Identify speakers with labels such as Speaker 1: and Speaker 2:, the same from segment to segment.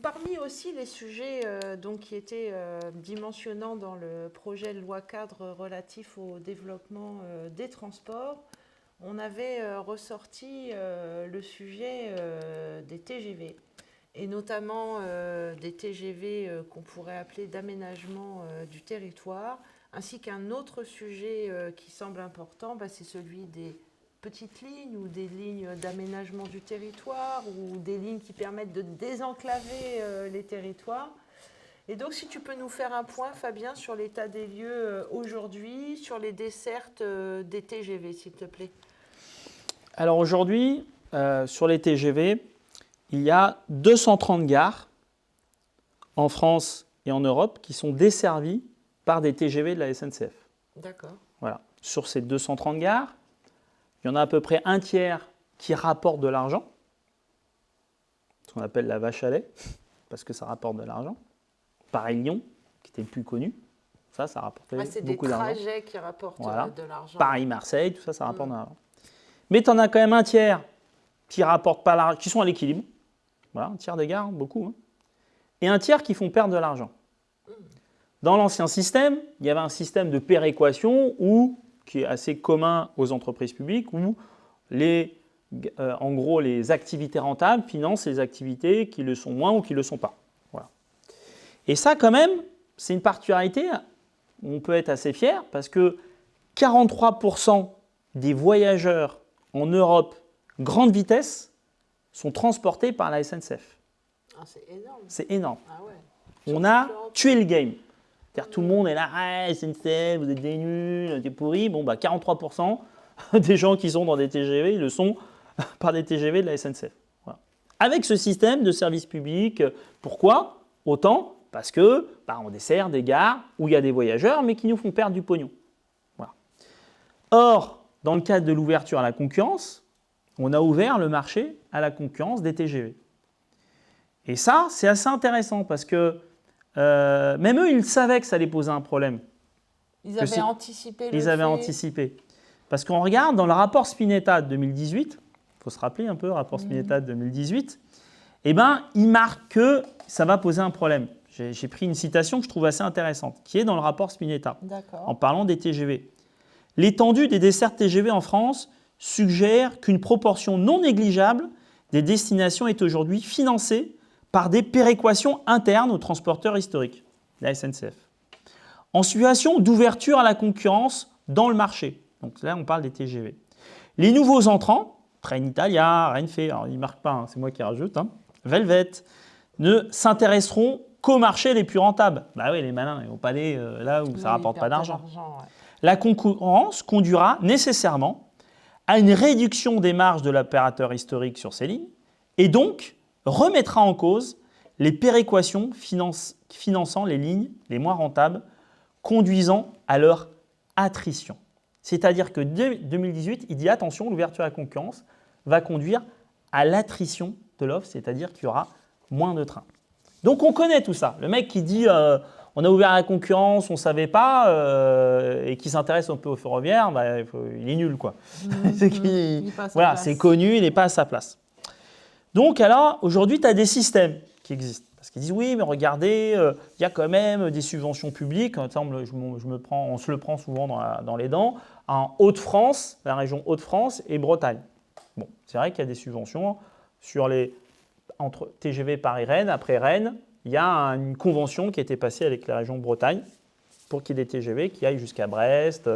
Speaker 1: Parmi aussi les sujets donc, qui étaient dimensionnants dans le projet de loi cadre relatif au développement des transports, on avait ressorti le sujet des TGV, et notamment des TGV qu'on pourrait appeler d'aménagement du territoire, ainsi qu'un autre sujet qui semble important, c'est celui des petites lignes ou des lignes d'aménagement du territoire ou des lignes qui permettent de désenclaver les territoires. Et donc, si tu peux nous faire un point, Fabien, sur l'état des lieux aujourd'hui, sur les dessertes des TGV, s'il te plaît.
Speaker 2: Alors aujourd'hui, sur les TGV, il y a 230 gares en France et en Europe qui sont desservies par des TGV de la SNCF.
Speaker 1: D'accord.
Speaker 2: Voilà. Sur ces 230 gares, il y en a à peu près un tiers qui rapportent de l'argent, ce qu'on appelle la vache à lait, parce que ça rapporte de l'argent. Pareil Lyon, qui était le plus connu, ça rapportait beaucoup d'argent.
Speaker 1: C'est des trajets qui rapportent de l'argent.
Speaker 2: Paris-Marseille, tout ça rapporte de l'argent. Mais tu en as quand même un tiers qui rapportent pas l'argent, qui sont à l'équilibre. Voilà, un tiers des gares, beaucoup. Et un tiers qui font perdre de l'argent. Dans l'ancien système, il y avait un système de péréquation qui est assez commun aux entreprises publiques, où en gros, les activités rentables financent les activités qui le sont moins ou qui ne le sont pas. Voilà. Et ça, quand même, c'est une particularité où on peut être assez fier, parce que 43% des voyageurs en Europe grande vitesse sont transportés par la SNCF.
Speaker 1: Ah, c'est énorme.
Speaker 2: C'est énorme.
Speaker 1: Ah ouais.
Speaker 2: On a tué le game. C'est-à-dire tout le monde est là, SNCF, vous êtes des nuls, des pourris. Bon, 43% des gens qui sont dans des TGV, ils le sont par des TGV de la SNCF. Voilà. Avec ce système de service public, pourquoi autant? Parce que on dessert des gares où il y a des voyageurs, mais qui nous font perdre du pognon. Voilà. Or, dans le cadre de l'ouverture à la concurrence, on a ouvert le marché à la concurrence des TGV. Et ça, c'est assez intéressant parce que même eux, ils savaient que ça allait poser un problème.
Speaker 1: Ils avaient anticipé
Speaker 2: Ils avaient anticipé. Parce qu'on regarde dans le rapport Spinetta de 2018, il faut se rappeler un peu le rapport Spinetta de 2018, il marque que ça va poser un problème. J'ai pris une citation que je trouve assez intéressante, qui est dans le rapport Spinetta, en parlant des TGV. L'étendue des dessertes TGV en France suggère qu'une proportion non négligeable des destinations est aujourd'hui financée par des péréquations internes aux transporteurs historiques, la SNCF. En situation d'ouverture à la concurrence dans le marché, donc là on parle des TGV. Les nouveaux entrants, Trenitalia, Renfe, alors ils ne marquent pas, c'est moi qui rajoute, Velvet, ne s'intéresseront qu'aux marchés les plus rentables. Oui, les malins, ils ne vont pas aller là où ça ne rapporte pas d'argent.
Speaker 1: Ouais.
Speaker 2: La concurrence conduira nécessairement à une réduction des marges de l'opérateur historique sur ces lignes et donc remettra en cause les péréquations finançant les lignes les moins rentables, conduisant à leur attrition. C'est-à-dire que dès 2018, il dit attention, l'ouverture à la concurrence va conduire à l'attrition de l'offre, c'est-à-dire qu'il y aura moins de trains. Donc on connaît tout ça. Le mec qui dit on a ouvert à la concurrence, on ne savait pas, et qui s'intéresse un peu au ferroviaire, il est nul, quoi. C'est connu, il n'est pas à sa place. Donc alors, aujourd'hui, tu as des systèmes qui existent. Parce qu'ils disent oui, mais regardez, il y a quand même des subventions publiques. On se le prend souvent dans les dents. En Hauts-de-France, la région Hauts-de-France et Bretagne. Bon, c'est vrai qu'il y a des subventions entre TGV Paris-Rennes. Après Rennes, il y a une convention qui a été passée avec la région Bretagne pour qu'il y ait des TGV qui aillent jusqu'à Brest,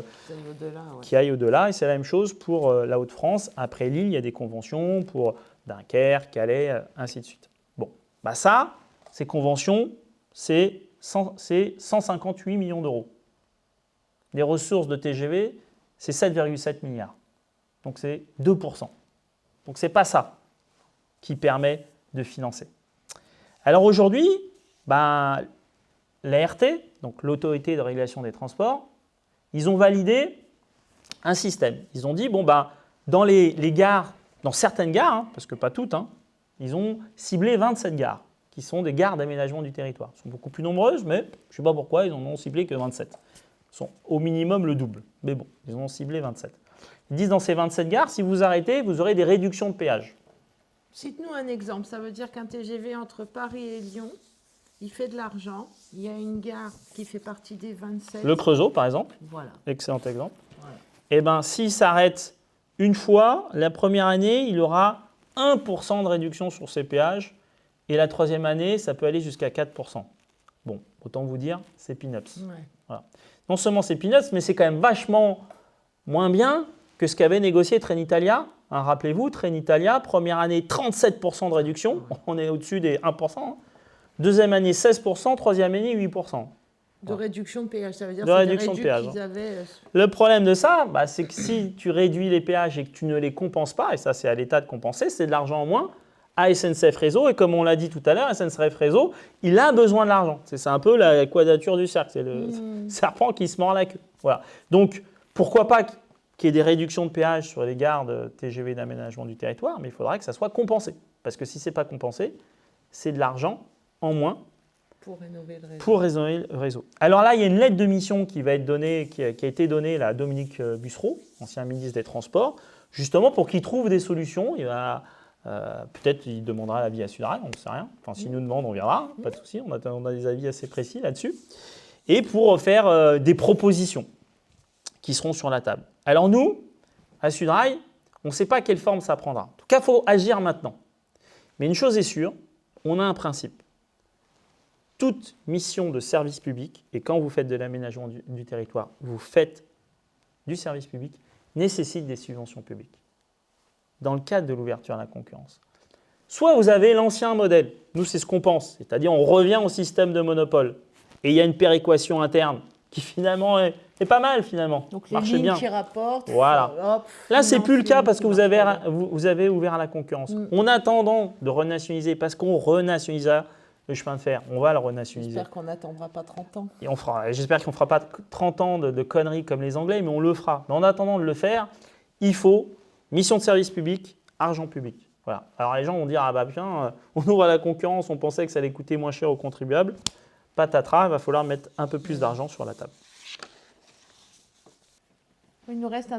Speaker 2: qui aillent au-delà. Et c'est la même chose pour la Hauts-de-France. Après Lille, il y a des conventions pour Dunkerque, Calais, ainsi de suite. Bon, ça, ces conventions, c'est 158 millions d'euros. Les ressources de TGV, c'est 7,7 milliards. Donc c'est 2%. Donc ce n'est pas ça qui permet de financer. Alors aujourd'hui, l'ART, donc l'autorité de régulation des transports, ils ont validé un système. Ils ont dit, dans les gares, dans certaines gares, parce que pas toutes, ils ont ciblé 27 gares, qui sont des gares d'aménagement du territoire. Elles sont beaucoup plus nombreuses, mais je ne sais pas pourquoi, ils n'en ont ciblé que 27. Ils sont au minimum le double, mais bon, ils en ont ciblé 27. Ils disent dans ces 27 gares, si vous arrêtez, vous aurez des réductions de péage.
Speaker 1: Cite-nous un exemple. Ça veut dire qu'un TGV entre Paris et Lyon, il fait de l'argent. Il y a une gare qui fait partie des 27.
Speaker 2: Le Creusot, par exemple,
Speaker 1: Voilà.
Speaker 2: excellent exemple.
Speaker 1: Voilà.
Speaker 2: Eh bien, s'il s'arrête une fois, la première année, il aura 1% de réduction sur ses péages. Et la troisième année, ça peut aller jusqu'à 4%. Bon, autant vous dire, c'est peanuts.
Speaker 1: Ouais.
Speaker 2: Voilà. Non seulement c'est peanuts, mais c'est quand même vachement moins bien que ce qu'avait négocié Trenitalia. Hein, rappelez-vous, Trenitalia, première année, 37% de réduction. On est au-dessus des 1%. Hein. Deuxième année, 16%. Troisième année, 8%.
Speaker 1: De réduction de péage, ça veut dire
Speaker 2: De
Speaker 1: que c'est
Speaker 2: réduction de péage.
Speaker 1: qu'ils avaient.
Speaker 2: Le problème de ça, c'est que si tu réduis les péages et que tu ne les compenses pas, et ça c'est à l'État de compenser, c'est de l'argent en moins à SNCF Réseau. Et comme on l'a dit tout à l'heure, SNCF Réseau, il a besoin de l'argent. C'est un peu la quadrature du cercle, c'est le serpent qui se mord la queue. Voilà. Donc pourquoi pas qu'il y ait des réductions de péage sur les gares de TGV d'aménagement du territoire, mais il faudra que ça soit compensé. Parce que si ce n'est pas compensé, c'est de l'argent en moins
Speaker 1: pour rénover le réseau.
Speaker 2: Pour rénover le réseau. Alors là, il y a une lettre de mission qui va être donnée, qui a été donnée là, à Dominique Bussereau, ancien ministre des Transports, justement pour qu'il trouve des solutions. Il va peut-être il demandera l'avis à Sudrail, on ne sait rien. Enfin, s'il nous demande, on verra, pas de souci. On a des avis assez précis là-dessus. Et pour faire des propositions qui seront sur la table. Alors nous, à Sudrail, on ne sait pas quelle forme ça prendra. En tout cas, il faut agir maintenant. Mais une chose est sûre, on a un principe. Toute mission de service public, et quand vous faites de l'aménagement du territoire, vous faites du service public, nécessite des subventions publiques, dans le cadre de l'ouverture à la concurrence. Soit vous avez l'ancien modèle, nous c'est ce qu'on pense, c'est-à-dire on revient au système de monopole, et il y a une péréquation interne qui finalement est pas mal finalement,
Speaker 1: donc
Speaker 2: marche
Speaker 1: les lignes
Speaker 2: bien.
Speaker 1: qui rapportent,
Speaker 2: voilà.
Speaker 1: Hop,
Speaker 2: Là, c'est plus le cas parce que vous avez ouvert à la concurrence.
Speaker 1: Mm.
Speaker 2: En attendant de renationaliser, parce qu'on renationalisera le chemin de fer, on va le renationaliser.
Speaker 1: J'espère qu'on n'attendra pas 30 ans.
Speaker 2: Et j'espère qu'on ne fera pas 30 ans de conneries comme les Anglais, mais on le fera. Mais en attendant de le faire, il faut mission de service public, argent public. Voilà. Alors les gens vont dire, ah bah bien, on ouvre à la concurrence, on pensait que ça allait coûter moins cher aux contribuables. Patatras, il va falloir mettre un peu plus d'argent sur la table.
Speaker 1: Il nous reste un